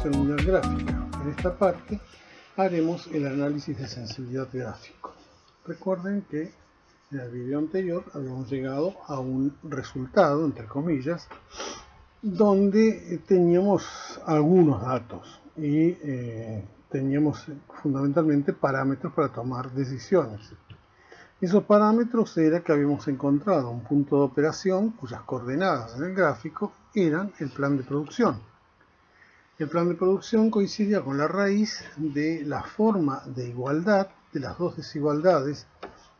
programación lineal gráfica. En esta parte haremos el análisis de sensibilidad gráfico. Recuerden que en el video anterior habíamos llegado a un resultado, entre comillas, donde teníamos algunos datos y teníamos fundamentalmente parámetros para tomar decisiones. Esos parámetros era que habíamos encontrado un punto de operación cuyas coordenadas en el gráfico eran el plan de producción. El plan de producción coincidía con la raíz de la forma de igualdad de las dos desigualdades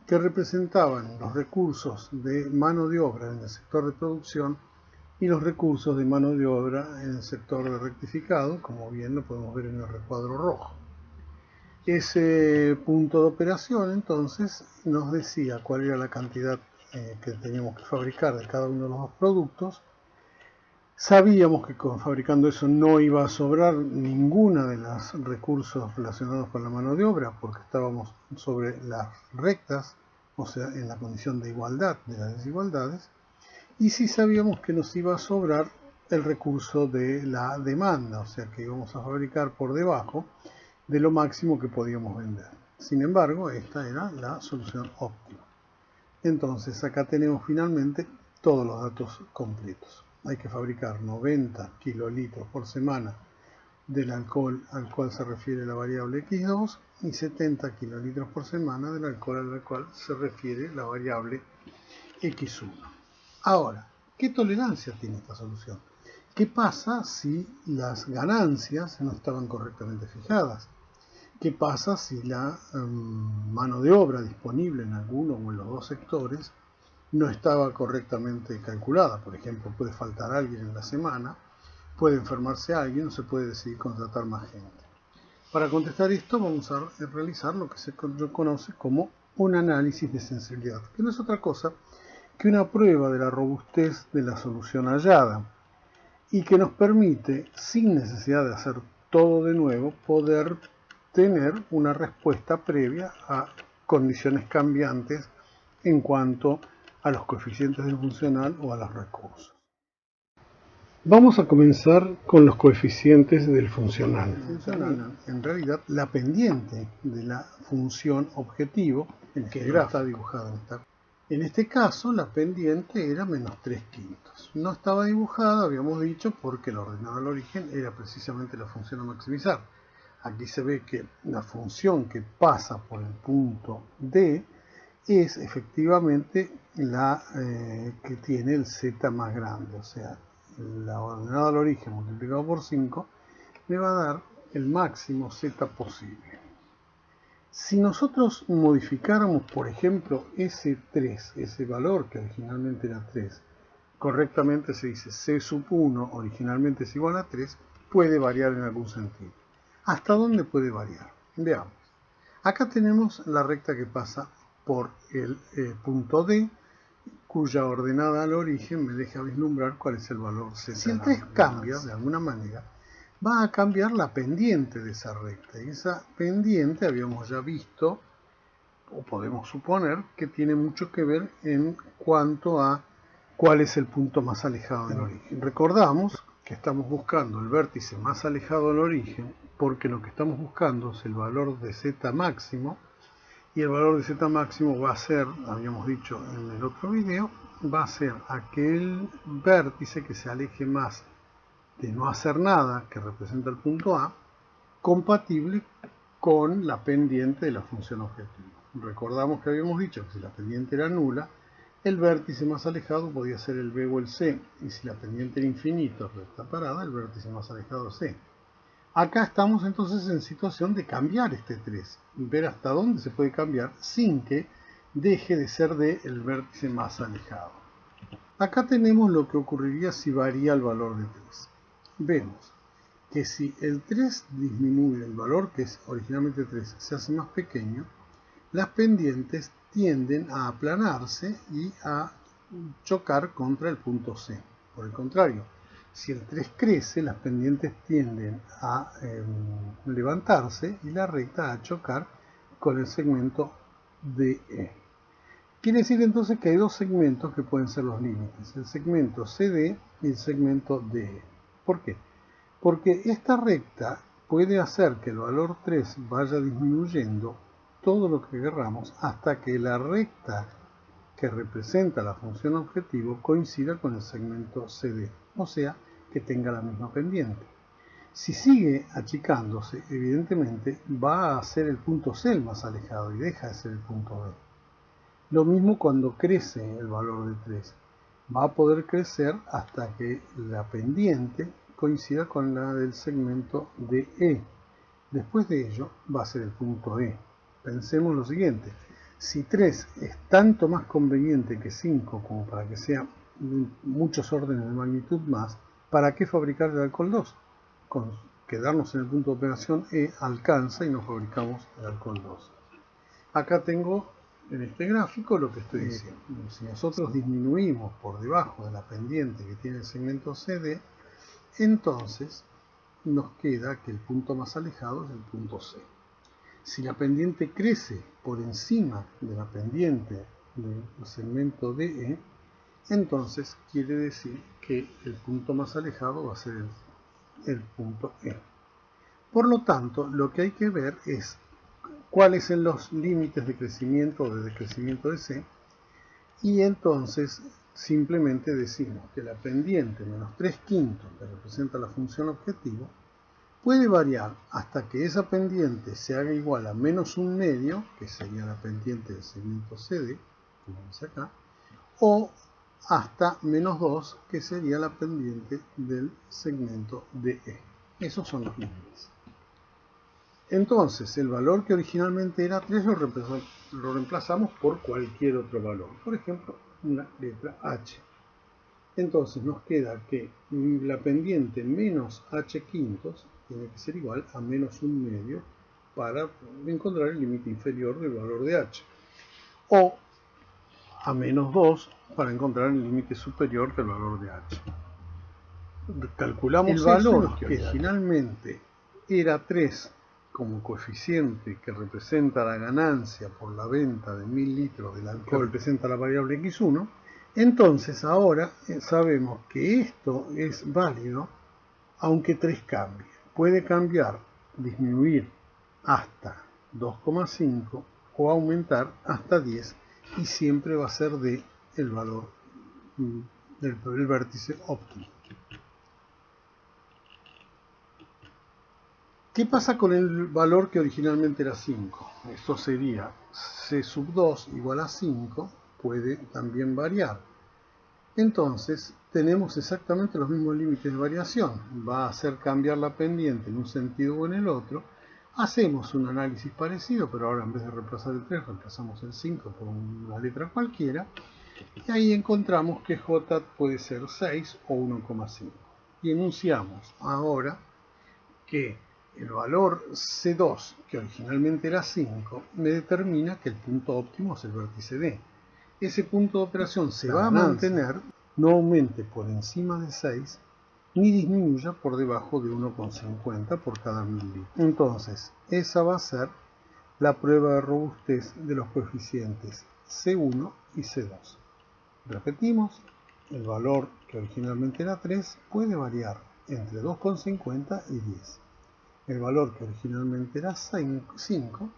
que representaban los recursos de mano de obra en el sector de producción y los recursos de mano de obra en el sector de rectificado, como bien lo podemos ver en el recuadro rojo. Ese punto de operación entonces nos decía cuál era la cantidad que teníamos que fabricar de cada uno de los dos productos. Sabíamos que fabricando eso no iba a sobrar ninguno de los recursos relacionados con la mano de obra porque estábamos sobre las rectas, o sea, en la condición de igualdad de las desigualdades. Y sí sabíamos que nos iba a sobrar el recurso de la demanda, o sea que íbamos a fabricar por debajo de lo máximo que podíamos vender. Sin embargo, esta era la solución óptima. Entonces, acá tenemos finalmente todos los datos completos. Hay que fabricar 90 kilolitros por semana del alcohol al cual se refiere la variable X2 y 70 kilolitros por semana del alcohol al cual se refiere la variable X1. Ahora, ¿qué tolerancia tiene esta solución? ¿Qué pasa si las ganancias no estaban correctamente fijadas? ¿Qué pasa si la mano de obra disponible en alguno o en los dos sectores no estaba correctamente calculada? Por ejemplo, puede faltar alguien en la semana, puede enfermarse alguien o se puede decidir contratar más gente. Para contestar esto vamos a realizar lo que se conoce como un análisis de sensibilidad, que no es otra cosa que una prueba de la robustez de la solución hallada y que nos permite, sin necesidad de hacer todo de nuevo, poder tener una respuesta previa a condiciones cambiantes en cuanto a los coeficientes del funcional o a los recursos. Vamos a comenzar con los coeficientes del funcional. En realidad, la pendiente de la función objetivo, en que está dibujada en este caso, la pendiente era menos 3/5. No estaba dibujada, habíamos dicho, porque la ordenada al origen era precisamente la función a maximizar. Aquí se ve que la función que pasa por el punto D es efectivamente la que tiene el z más grande, o sea, la ordenada al origen multiplicado por 5 me va a dar el máximo z posible. Si nosotros modificáramos, por ejemplo, ese 3, ese valor que originalmente era 3, correctamente se dice c sub 1 originalmente es igual a 3, puede variar en algún sentido. ¿Hasta dónde puede variar? Veamos. Acá tenemos la recta que pasa por el punto D, cuya ordenada al origen me deja vislumbrar cuál es el valor z. Si el 3 cambia de alguna manera, va a cambiar la pendiente de esa recta. Y esa pendiente habíamos ya visto, o podemos suponer, que tiene mucho que ver en cuanto a cuál es el punto más alejado del origen. Recordamos que estamos buscando el vértice más alejado del origen porque lo que estamos buscando es el valor de z máximo y el valor de z máximo va a ser, habíamos dicho en el otro video, va a ser aquel vértice que se aleje más de no hacer nada, que representa el punto A, compatible con la pendiente de la función objetivo. Recordamos que habíamos dicho que si la pendiente era nula, el vértice más alejado podía ser el B o el C, y si la pendiente era infinita, recta parada, el vértice más alejado es C. Acá estamos entonces en situación de cambiar este 3, y ver hasta dónde se puede cambiar sin que deje de ser el vértice más alejado. Acá tenemos lo que ocurriría si varía el valor de 3. Vemos que si el 3 disminuye, el valor que es originalmente 3 se hace más pequeño, las pendientes tienden a aplanarse y a chocar contra el punto C. Por el contrario, si el 3 crece, las pendientes tienden a levantarse y la recta a chocar con el segmento DE. Quiere decir entonces que hay dos segmentos que pueden ser los límites, el segmento CD y el segmento DE. ¿Por qué? Porque esta recta puede hacer que el valor 3 vaya disminuyendo todo lo que querramos hasta que la recta que representa la función objetivo coincida con el segmento CD, o sea, que tenga la misma pendiente. Si sigue achicándose, evidentemente va a ser el punto C el más alejado y deja de ser el punto B. Lo mismo cuando crece el valor de 3. Va a poder crecer hasta que la pendiente coincida con la del segmento DE. Después de ello va a ser el punto E. Pensemos lo siguiente. Si 3 es tanto más conveniente que 5 como para que sea muchos órdenes de magnitud más, ¿para qué fabricar el alcohol 2? Con quedarnos en el punto de operación E alcanza y nos fabricamos el alcohol 2. Acá tengo en este gráfico lo que estoy diciendo. Si nosotros disminuimos por debajo de la pendiente que tiene el segmento CD, entonces nos queda que el punto más alejado es el punto C. Si la pendiente crece por encima de la pendiente del segmento DE, entonces quiere decir que el punto más alejado va a ser el punto E. Por lo tanto, lo que hay que ver es cuáles son los límites de crecimiento o de decrecimiento de C, y entonces simplemente decimos que la pendiente menos 3/5, que representa la función objetivo, puede variar hasta que esa pendiente se haga igual a menos 1/2, que sería la pendiente del segmento CD, como dice acá, o hasta menos 2, que sería la pendiente del segmento DE. Esos son los límites. Entonces, el valor que originalmente era 3 lo reemplazamos por cualquier otro valor. Por ejemplo, una letra H. Entonces nos queda que la pendiente menos h quintos tiene que ser igual a menos 1/2 para encontrar el límite inferior del valor de h. O a menos 2 para encontrar el límite superior del valor de h. Calculamos el valor que originalmente era 3 como coeficiente que representa la ganancia por la venta de 1000 litros del alcohol, que representa la variable x1. Entonces ahora sabemos que esto es válido aunque 3 cambie. Puede cambiar, disminuir hasta 2,5 o aumentar hasta 10 y siempre va a ser de el valor del vértice óptimo. ¿Qué pasa con el valor que originalmente era 5? Esto sería C sub 2 igual a 5, puede también variar. Entonces tenemos exactamente los mismos límites de variación. Va a hacer cambiar la pendiente en un sentido o en el otro. Hacemos un análisis parecido, pero ahora en vez de reemplazar el 3, reemplazamos el 5 por una letra cualquiera. Y ahí encontramos que J puede ser 6 o 1,5. Y enunciamos ahora que el valor C2, que originalmente era 5, me determina que el punto óptimo es el vértice D. Ese punto de operación se va a mantener, no aumente por encima de 6, ni disminuya por debajo de 1,50 por cada 1000 litros. Entonces, esa va a ser la prueba de robustez de los coeficientes C1 y C2. Repetimos, el valor que originalmente era 3 puede variar entre 2,50 y 10. El valor que originalmente era 5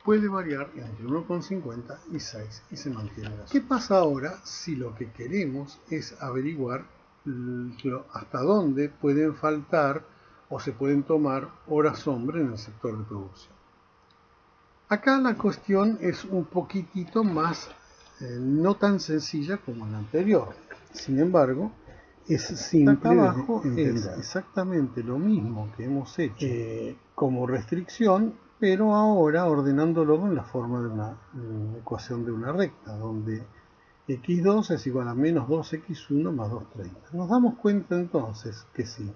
puede variar entre 1,50 y 6 y se mantiene así. ¿Qué pasa ahora si lo que queremos es averiguar hasta dónde pueden faltar o se pueden tomar horas sombra en el sector de producción? Acá la cuestión es un poquitito más, no tan sencilla como la anterior. Sin embargo, es simple. Acá abajo es exactamente lo mismo que hemos hecho como restricción, pero ahora ordenándolo en la forma de una ecuación de una recta, donde x2 es igual a menos 2x1 más 230. Nos damos cuenta entonces que si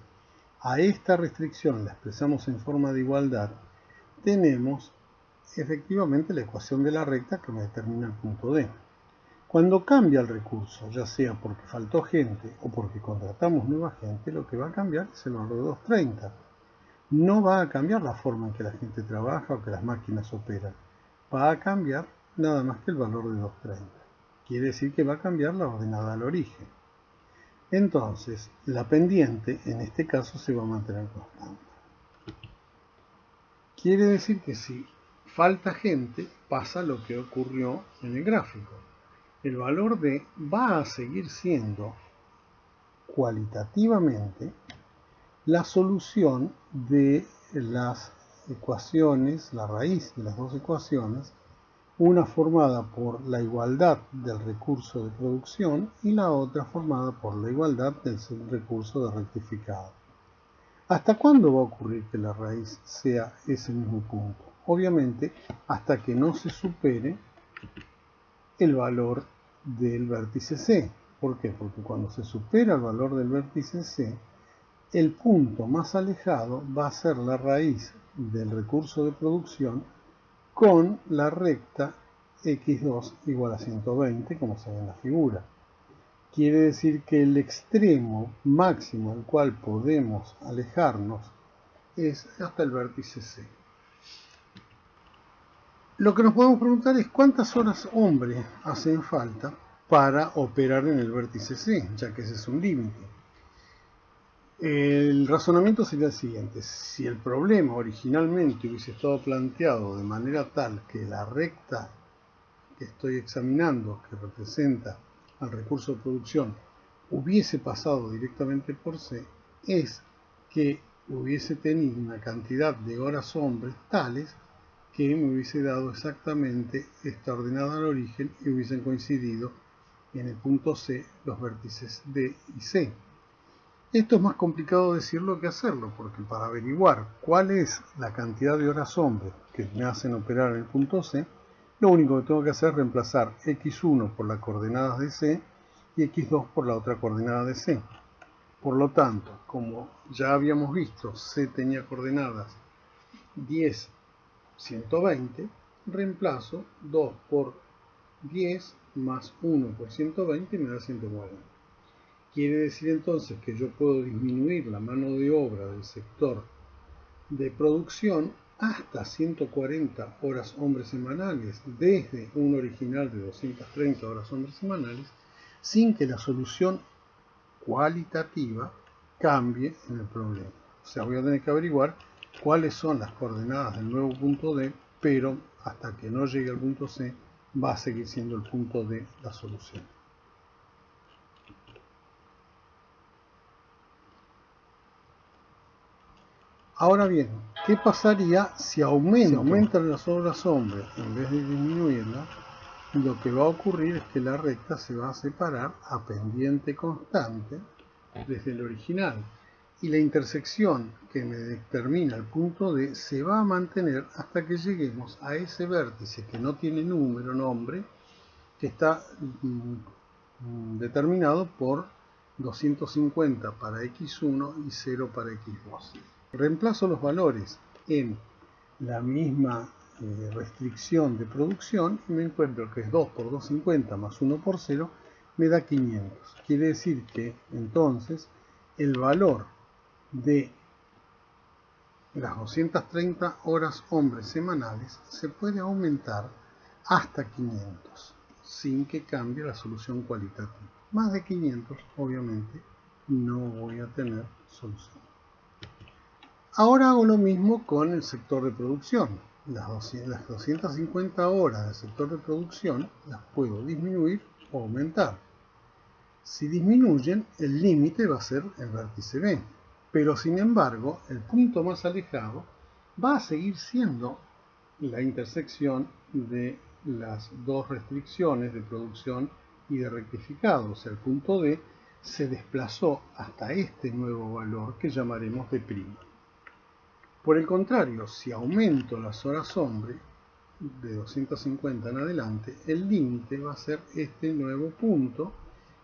a esta restricción la expresamos en forma de igualdad, tenemos efectivamente la ecuación de la recta que me determina el punto D. Cuando cambia el recurso, ya sea porque faltó gente o porque contratamos nueva gente, lo que va a cambiar es el valor de 230. No va a cambiar la forma en que la gente trabaja o que las máquinas operan. Va a cambiar nada más que el valor de 230. Quiere decir que va a cambiar la ordenada al origen. Entonces, la pendiente en este caso se va a mantener constante. Quiere decir que si falta gente, pasa lo que ocurrió en el gráfico. El valor D va a seguir siendo cualitativamente la solución de las ecuaciones, la raíz de las dos ecuaciones, una formada por la igualdad del recurso de producción y la otra formada por la igualdad del recurso de rectificado. ¿Hasta cuándo va a ocurrir que la raíz sea ese mismo punto? Obviamente, hasta que no se supere el valor del vértice C. ¿Por qué? Porque cuando se supera el valor del vértice C, el punto más alejado va a ser la raíz del recurso de producción con la recta x2 igual a 120, como se ve en la figura. Quiere decir que el extremo máximo al cual podemos alejarnos es hasta el vértice C. Lo que nos podemos preguntar es cuántas horas hombre hacen falta para operar en el vértice C, ya que ese es un límite. El razonamiento sería el siguiente: si el problema originalmente hubiese estado planteado de manera tal que la recta que estoy examinando, que representa al recurso de producción, hubiese pasado directamente por C, es que hubiese tenido una cantidad de horas hombres tales que me hubiese dado exactamente esta ordenada al origen y hubiesen coincidido en el punto C los vértices D y C. Esto es más complicado decirlo que hacerlo, porque para averiguar cuál es la cantidad de horas hombre que me hacen operar en el punto C, lo único que tengo que hacer es reemplazar x1 por las coordenadas de C y x2 por la otra coordenada de C. Por lo tanto, como ya habíamos visto, C tenía coordenadas 10, 120, reemplazo 2 por 10 más 1 por 120 me da 140. Quiere decir entonces que yo puedo disminuir la mano de obra del sector de producción hasta 140 horas hombres semanales desde un original de 230 horas hombres semanales sin que la solución cualitativa cambie en el problema. O sea, voy a tener que averiguar cuáles son las coordenadas del nuevo punto D, pero hasta que no llegue al punto C va a seguir siendo el punto D la solución. Ahora bien, ¿qué pasaría si aumentan las horas hombre en vez de disminuirlas? Lo que va a ocurrir es que la recta se va a separar a pendiente constante desde el original y la intersección que me determina el punto D se va a mantener hasta que lleguemos a ese vértice que no tiene número, nombre, que está determinado por 250 para x1 y 0 para x2. Reemplazo los valores en la misma restricción de producción y me encuentro que es 2 por 250 más 1 por 0 me da 500. Quiere decir que entonces el valor de las 230 horas hombres semanales se puede aumentar hasta 500 sin que cambie la solución cualitativa. Más de 500 obviamente no voy a tener solución. Ahora hago lo mismo con el sector de producción. Las 250 horas del sector de producción las puedo disminuir o aumentar. Si disminuyen, el límite va a ser el vértice B. Pero sin embargo, el punto más alejado va a seguir siendo la intersección de las dos restricciones de producción y de rectificado. O sea, el punto D se desplazó hasta este nuevo valor que llamaremos D'. Por el contrario, si aumento las horas hombre de 250 en adelante, el límite va a ser este nuevo punto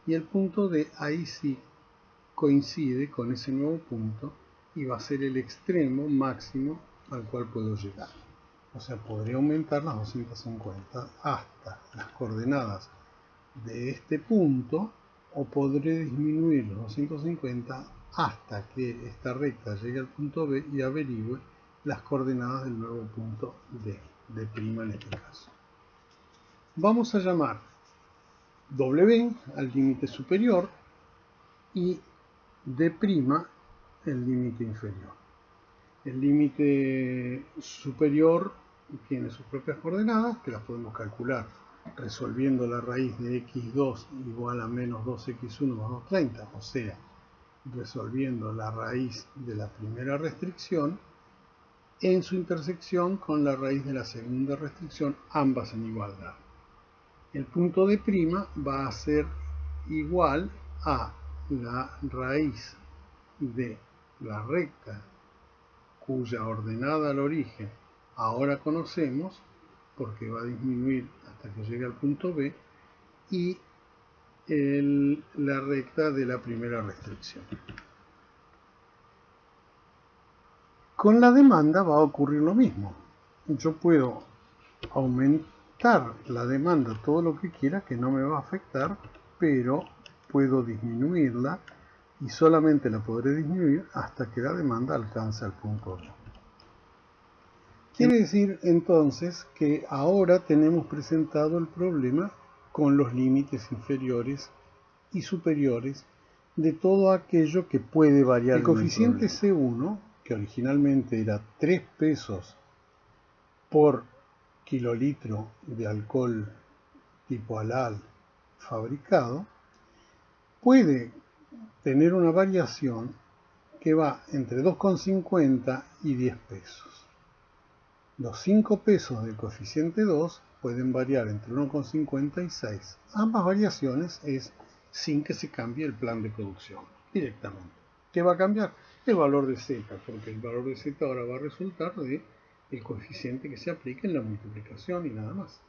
y el punto D ahí sí coincide con ese nuevo punto y va a ser el extremo máximo al cual puedo llegar. O sea, podría aumentar las 250 hasta las coordenadas de este punto o podré disminuir los 250 hasta que esta recta llegue al punto B y averigüe las coordenadas del nuevo punto D, D' en este caso. Vamos a llamar W al límite superior y D' el límite inferior. El límite superior tiene sus propias coordenadas, que las podemos calcular resolviendo la raíz de x2 igual a menos 2x1 más 230, o sea, resolviendo la raíz de la primera restricción en su intersección con la raíz de la segunda restricción, ambas en igualdad. El punto D' va a ser igual a la raíz de la recta cuya ordenada al origen ahora conocemos, porque va a disminuir hasta que llegue al punto B, y la recta de la primera restricción. Con la demanda va a ocurrir lo mismo. Yo puedo aumentar la demanda todo lo que quiera, que no me va a afectar, pero puedo disminuirla y solamente la podré disminuir hasta que la demanda alcance al punto B. Quiere decir entonces que ahora tenemos presentado el problema con los límites inferiores y superiores de todo aquello que puede variar. El coeficiente C1, que originalmente era 3 pesos por kilolitro de alcohol tipo halal fabricado, puede tener una variación que va entre 2,50 y 10 pesos. Los 5 pesos del coeficiente 2 pueden variar entre 1,50 y 6. Ambas variaciones es sin que se cambie el plan de producción directamente. ¿Qué va a cambiar? El valor de Z, porque el valor de Z ahora va a resultar de el coeficiente que se aplica en la multiplicación y nada más.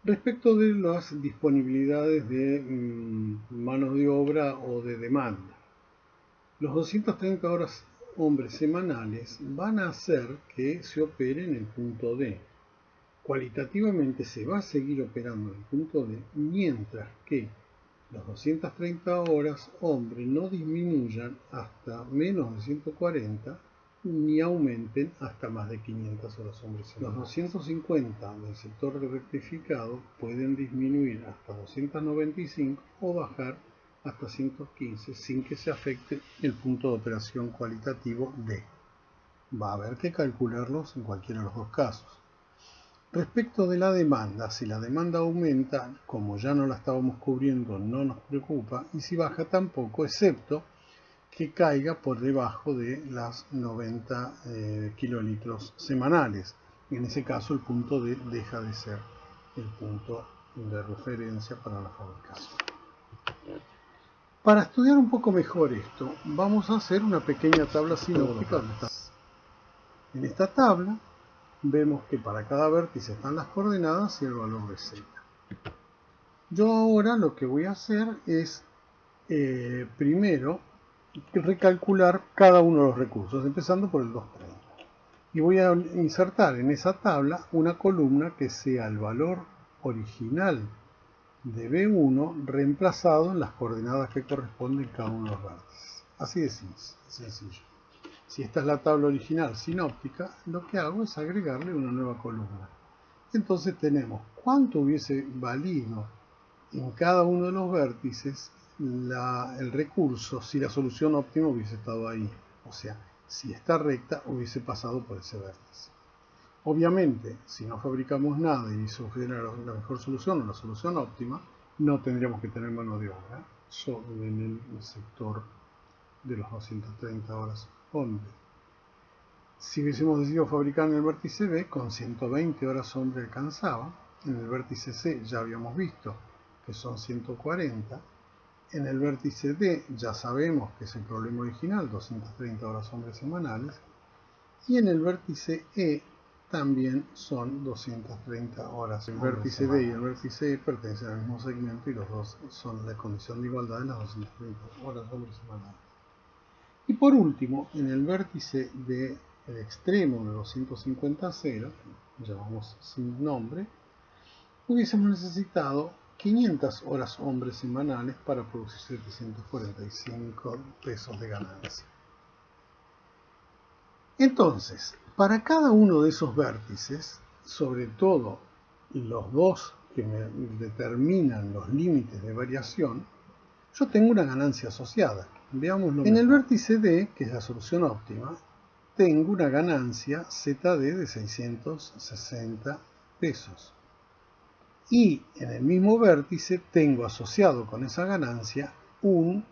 Respecto de las disponibilidades de manos de obra o de demanda, los 230 horas hombres semanales van a hacer que se opere en el punto D. Cualitativamente se va a seguir operando en el punto D, mientras que las 230 horas hombre no disminuyan hasta menos de 140 ni aumenten hasta más de 500 horas hombre semanales. Los 250 del sector de rectificado pueden disminuir hasta 295 o bajar hasta 115 sin que se afecte el punto de operación cualitativo D. Va a haber que calcularlos en cualquiera de los dos casos. Respecto de la demanda, si la demanda aumenta, como ya no la estábamos cubriendo, no nos preocupa, y si baja tampoco, excepto que caiga por debajo de las 90 kilolitros semanales. En ese caso el punto D deja de ser el punto de referencia para la fabricación. Para estudiar un poco mejor esto, vamos a hacer una pequeña tabla sinóptica. En esta tabla vemos que para cada vértice están las coordenadas y el valor de Z. Yo ahora lo que voy a hacer es primero recalcular cada uno de los recursos, empezando por el 230. Y voy a insertar en esa tabla una columna que sea el valor original de B1 reemplazado en las coordenadas que corresponden a cada uno de los vértices. Así de sencillo. Si esta es la tabla original sinóptica, lo que hago es agregarle una nueva columna. Entonces tenemos cuánto hubiese valido en cada uno de los vértices el recurso si la solución óptima hubiese estado ahí. O sea, si esta recta hubiese pasado por ese vértice. Obviamente, si no fabricamos nada y se obtiene la mejor solución o la solución óptima, no tendríamos que tener mano de obra en el sector de los 230 horas hombre. Si hubiésemos decidido fabricar en el vértice B, con 120 horas hombre alcanzaba. En el vértice C ya habíamos visto que son 140. En el vértice D ya sabemos que es el problema original, 230 horas hombre semanales. Y en el vértice E también son 230 horas. El vértice D y el vértice E pertenecen al mismo segmento y los dos son la condición de igualdad de las 230 horas hombre semanales. Y por último, en el vértice del extremo de 250,0, llamamos sin nombre, hubiésemos necesitado 500 horas hombre semanales para producir 745 pesos de ganancia. Entonces, para cada uno de esos vértices, sobre todo los dos que me determinan los límites de variación, yo tengo una ganancia asociada. Veámoslo en el vértice D, que es la solución óptima, tengo una ganancia ZD de 660 pesos. Y en el mismo vértice tengo asociado con esa ganancia un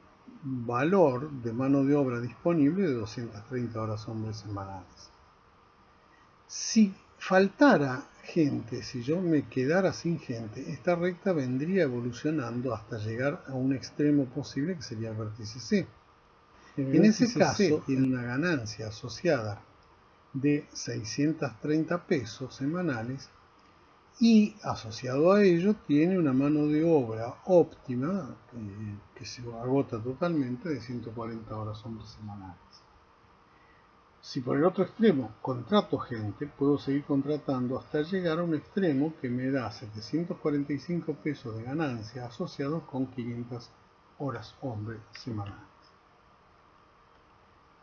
valor de mano de obra disponible de 230 horas hombres semanales. Si faltara gente, si yo me quedara sin gente, esta recta vendría evolucionando hasta llegar a un extremo posible que sería el vértice C. En ese caso, tiene una ganancia asociada de 630 pesos semanales y asociado a ello tiene una mano de obra óptima que se agota totalmente de 140 horas hombres semanales. Si por el otro extremo contrato gente, puedo seguir contratando hasta llegar a un extremo que me da 745 pesos de ganancia asociados con 500 horas hombre semanales.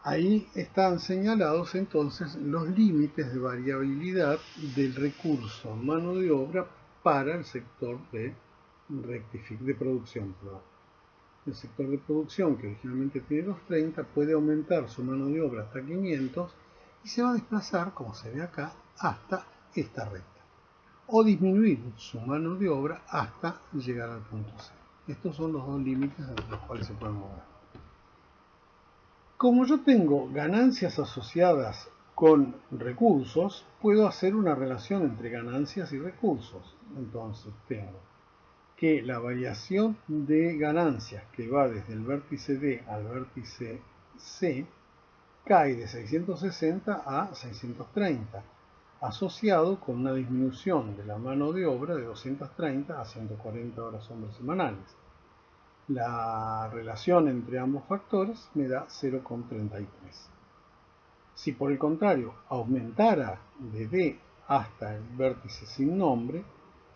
Ahí están señalados entonces los límites de variabilidad del recurso mano de obra para el sector de producción. El sector de producción, que originalmente tiene 230, puede aumentar su mano de obra hasta 500 y se va a desplazar, como se ve acá, hasta esta recta. O disminuir su mano de obra hasta llegar al punto C. Estos son los dos límites entre los cuales se pueden mover. Como yo tengo ganancias asociadas con recursos, puedo hacer una relación entre ganancias y recursos. Entonces tengo que la variación de ganancias que va desde el vértice D al vértice C cae de 660 a 630, asociado con una disminución de la mano de obra de 230 a 140 horas hombres semanales. La relación entre ambos factores me da 0,33. Si por el contrario aumentara de D hasta el vértice sin nombre,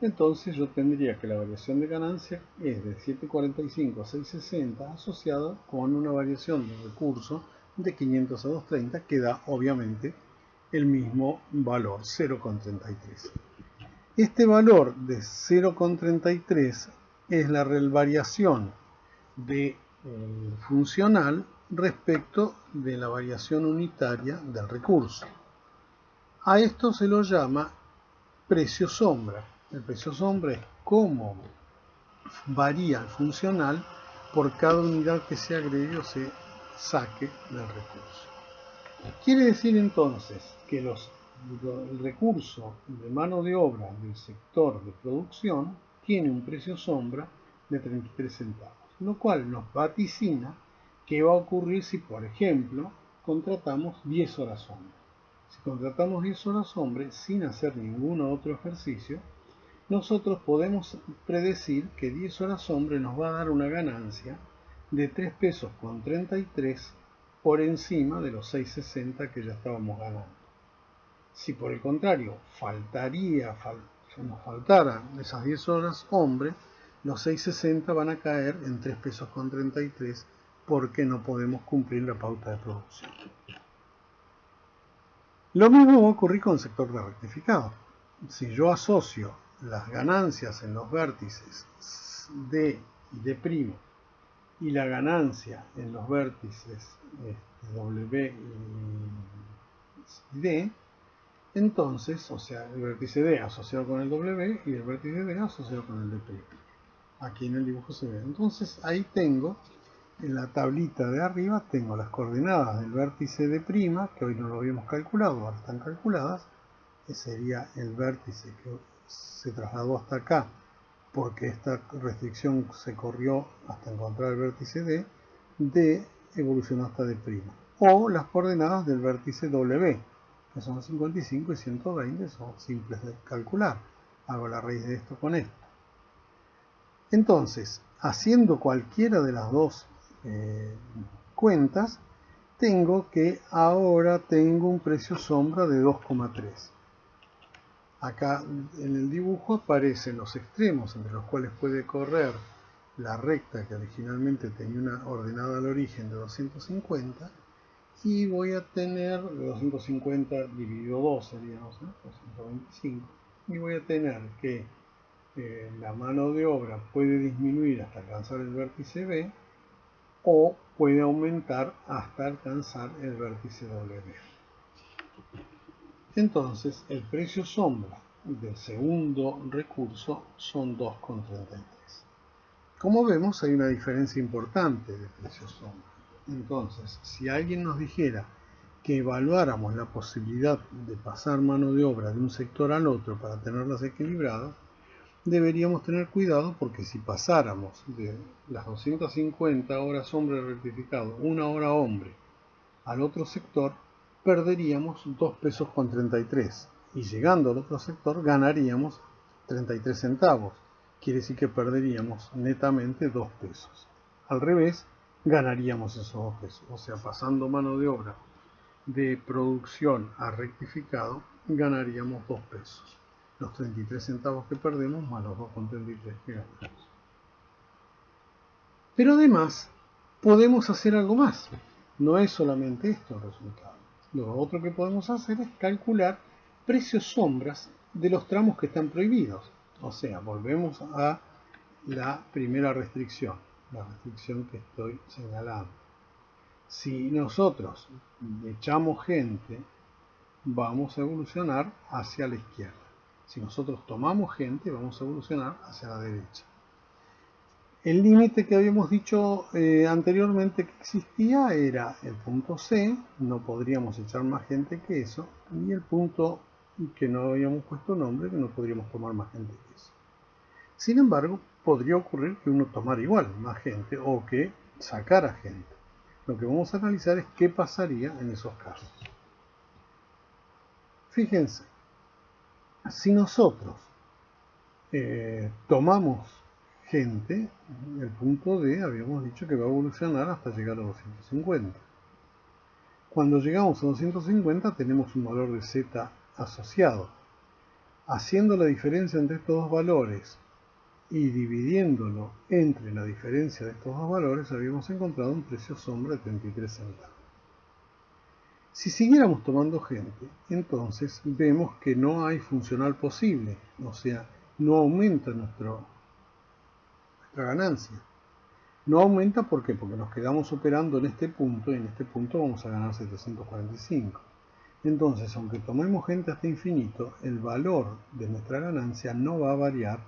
entonces yo tendría que la variación de ganancia es de 745 a 660 asociada con una variación de recurso de 500 a 230 que da obviamente el mismo valor, 0,33. Este valor de 0,33 es la variación de funcional respecto de la variación unitaria del recurso. A esto se lo llama precio sombra. El precio sombra es cómo varía el funcional por cada unidad que se agregue o se saque del recurso. Quiere decir entonces que el recurso de mano de obra del sector de producción tiene un precio sombra de 33 centavos, lo cual nos vaticina qué va a ocurrir si, por ejemplo, contratamos 10 horas hombre. Si contratamos 10 horas hombre sin hacer ningún otro ejercicio, nosotros podemos predecir que 10 horas hombre nos va a dar una ganancia de 3 pesos con 33 por encima de los 6,60 que ya estábamos ganando. Si por el contrario nos faltaran esas 10 horas hombre, los 6,60 van a caer en 3 pesos con 33 porque no podemos cumplir la pauta de producción. Lo mismo va a ocurrir con el sector de rectificado. Si yo asocio las ganancias en los vértices D y D' y la ganancia en los vértices W y D, entonces, o sea, el vértice D asociado con el W y el vértice D asociado con el D'. Aquí en el dibujo se ve. Entonces ahí tengo, en la tablita de arriba, tengo las coordenadas del vértice D', que hoy no lo habíamos calculado, ahora están calculadas, que sería el vértice que se trasladó hasta acá, porque esta restricción se corrió hasta encontrar el vértice D, D evolucionó hasta D'. O las coordenadas del vértice W, que son 55 y 120, son simples de calcular. Hago la raíz de esto con esto. Entonces, haciendo cualquiera de las dos cuentas, tengo que ahora tengo un precio sombra de 2,3. Acá en el dibujo aparecen los extremos entre los cuales puede correr la recta que originalmente tenía una ordenada al origen de 250 y voy a tener 250 dividido 2 sería 225 y voy a tener que la mano de obra puede disminuir hasta alcanzar el vértice B o puede aumentar hasta alcanzar el vértice W. Entonces, el precio sombra del segundo recurso son 2,33. Como vemos, hay una diferencia importante de precio sombra. Entonces, si alguien nos dijera que evaluáramos la posibilidad de pasar mano de obra de un sector al otro para tenerlas equilibradas, deberíamos tener cuidado porque si pasáramos de las 250 horas hombre rectificado, 1 hora hombre, al otro sector, perderíamos 2 pesos con 33 y llegando al otro sector ganaríamos 33 centavos. Quiere decir que perderíamos netamente 2 pesos. Al revés, ganaríamos esos 2 pesos. O sea, pasando mano de obra de producción a rectificado, ganaríamos 2 pesos. Los 33 centavos que perdemos más los 2,33 que ganamos. Pero además, podemos hacer algo más. No es solamente esto el resultado. Lo otro que podemos hacer es calcular precios sombras de los tramos que están prohibidos. O sea, volvemos a la primera restricción, la restricción que estoy señalando. Si nosotros echamos gente, vamos a evolucionar hacia la izquierda. Si nosotros tomamos gente, vamos a evolucionar hacia la derecha. El límite que habíamos dicho anteriormente que existía era el punto C, no podríamos echar más gente que eso, y el punto que no habíamos puesto nombre, que no podríamos tomar más gente que eso. Sin embargo, podría ocurrir que uno tomara igual más gente o que sacara gente. Lo que vamos a analizar es qué pasaría en esos casos. Fíjense, si nosotros tomamos gente, el punto D habíamos dicho que va a evolucionar hasta llegar a 250. Cuando llegamos a 250 tenemos un valor de Z asociado. Haciendo la diferencia entre estos dos valores y dividiéndolo entre la diferencia de estos dos valores, habíamos encontrado un precio sombra de 33 centavos. Si siguiéramos tomando gente, entonces vemos que no hay funcional posible, o sea, no aumenta nuestra ganancia. No aumenta ¿por qué? Porque nos quedamos operando en este punto y en este punto vamos a ganar 745. Entonces, aunque tomemos gente hasta infinito, el valor de nuestra ganancia no va a variar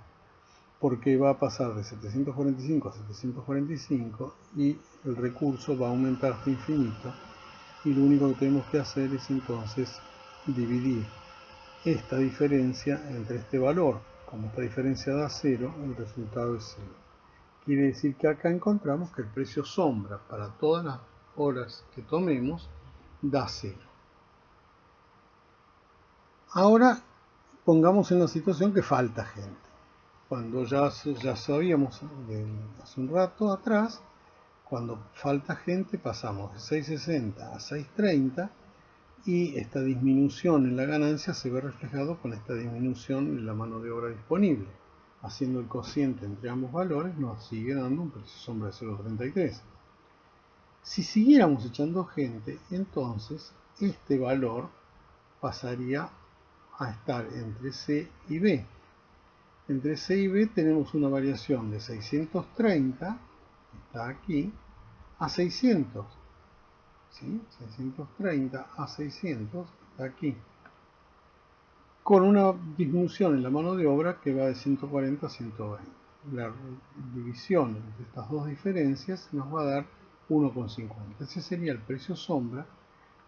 porque va a pasar de 745 a 745 y el recurso va a aumentar hasta infinito. Y lo único que tenemos que hacer es entonces dividir esta diferencia entre este valor. Como esta diferencia da 0, el resultado es 0. Quiere decir que acá encontramos que el precio sombra para todas las horas que tomemos da 0. Ahora pongamos en la situación que falta gente. Cuando ya sabíamos hace un rato atrás, cuando falta gente pasamos de 6.60 a 6.30 y esta disminución en la ganancia se ve reflejado con esta disminución en la mano de obra disponible. Haciendo el cociente entre ambos valores nos sigue dando un precio sombra de 0.33. Si siguiéramos echando gente, entonces este valor pasaría a estar entre C y B. Entre C y B tenemos una variación de 630, está aquí, a 600. ¿Sí? 630 a 600, está aquí. Con una disminución en la mano de obra que va de 140 a 120. La división entre estas dos diferencias nos va a dar 1,50. Ese sería el precio sombra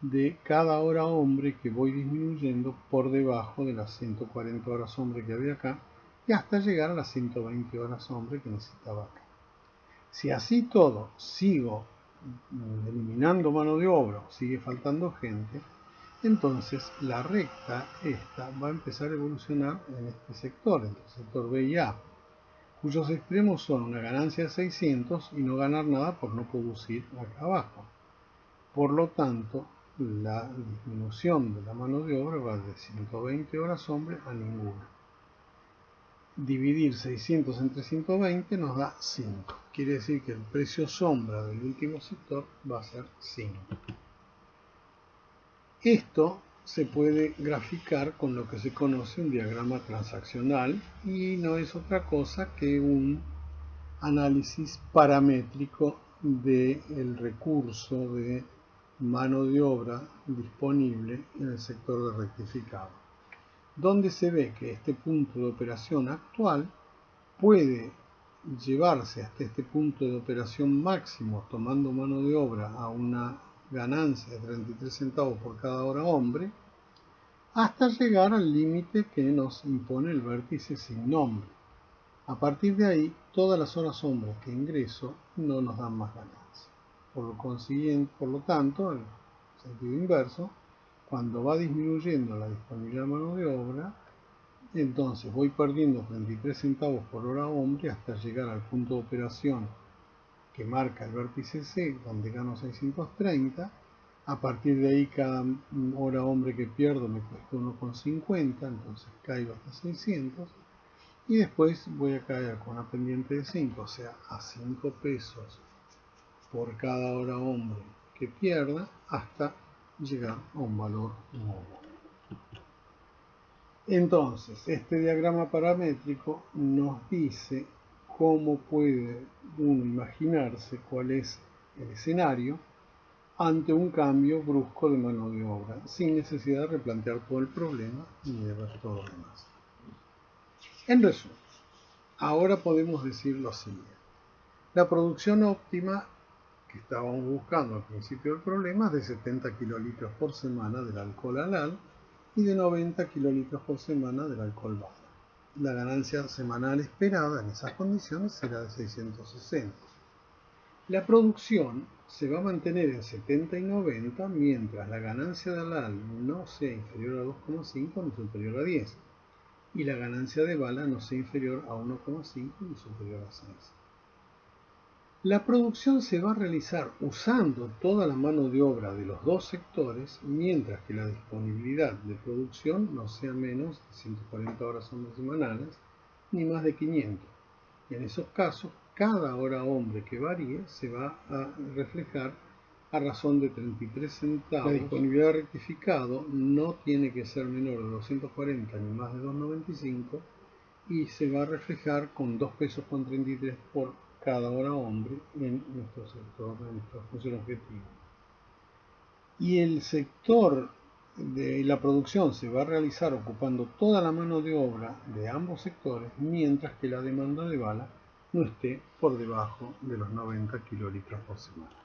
de cada hora hombre que voy disminuyendo por debajo de las 140 horas hombre que había acá y hasta llegar a las 120 horas hombre que necesitaba acá. Si así todo sigo eliminando mano de obra, sigue faltando gente, entonces la recta esta va a empezar a evolucionar en este sector, entre el sector B y A, cuyos extremos son una ganancia de 600 y no ganar nada por no producir acá abajo. Por lo tanto, la disminución de la mano de obra va de 120 horas hombre a ninguna. Dividir 600 entre 120 nos da 5. Quiere decir que el precio sombra del último sector va a ser 5. Esto se puede graficar con lo que se conoce un diagrama transaccional y no es otra cosa que un análisis paramétrico del recurso de mano de obra disponible en el sector de rectificado, donde se ve que este punto de operación actual puede llevarse hasta este punto de operación máximo tomando mano de obra a una ganancia de 33 centavos por cada hora hombre, hasta llegar al límite que nos impone el vértice sin nombre. A partir de ahí, todas las horas hombre que ingreso no nos dan más ganancia. Por lo tanto, en sentido inverso, cuando va disminuyendo la disponibilidad de mano de obra, entonces voy perdiendo 33 centavos por hora hombre hasta llegar al punto de operación que marca el vértice C, donde gano 630. A partir de ahí, cada hora hombre que pierdo me cuesta 1,50, entonces caigo hasta 600. Y después voy a caer con una pendiente de 5, o sea, a 5 pesos por cada hora hombre que pierda, hasta llegar a un valor nuevo. Entonces, este diagrama paramétrico nos dice cómo puede uno imaginarse cuál es el escenario ante un cambio brusco de mano de obra, sin necesidad de replantear todo el problema ni de ver todo lo demás. En resumen, ahora podemos decir lo siguiente. La producción óptima que estábamos buscando al principio del problema es de 70 kilolitros por semana del alcohol halal y de 90 kilolitros por semana del alcohol bala. La ganancia semanal esperada en esas condiciones será de 660. La producción se va a mantener en 70 y 90 mientras la ganancia de halal no sea inferior a 2,5 ni superior a 10 y la ganancia de bala no sea inferior a 1,5 ni superior a 6. La producción se va a realizar usando toda la mano de obra de los dos sectores, mientras que la disponibilidad de producción no sea menos de 140 horas hombre semanales, ni más de 500. Y en esos casos, cada hora hombre que varíe se va a reflejar a razón de 33 centavos. La disponibilidad de rectificado no tiene que ser menor de 240 ni más de 2,95 y se va a reflejar con 2 pesos con 33 por cada hora hombre en nuestro sector, en nuestra función objetiva. Y el sector de la producción se va a realizar ocupando toda la mano de obra de ambos sectores, mientras que la demanda de bala no esté por debajo de los 90 kilolitros por semana.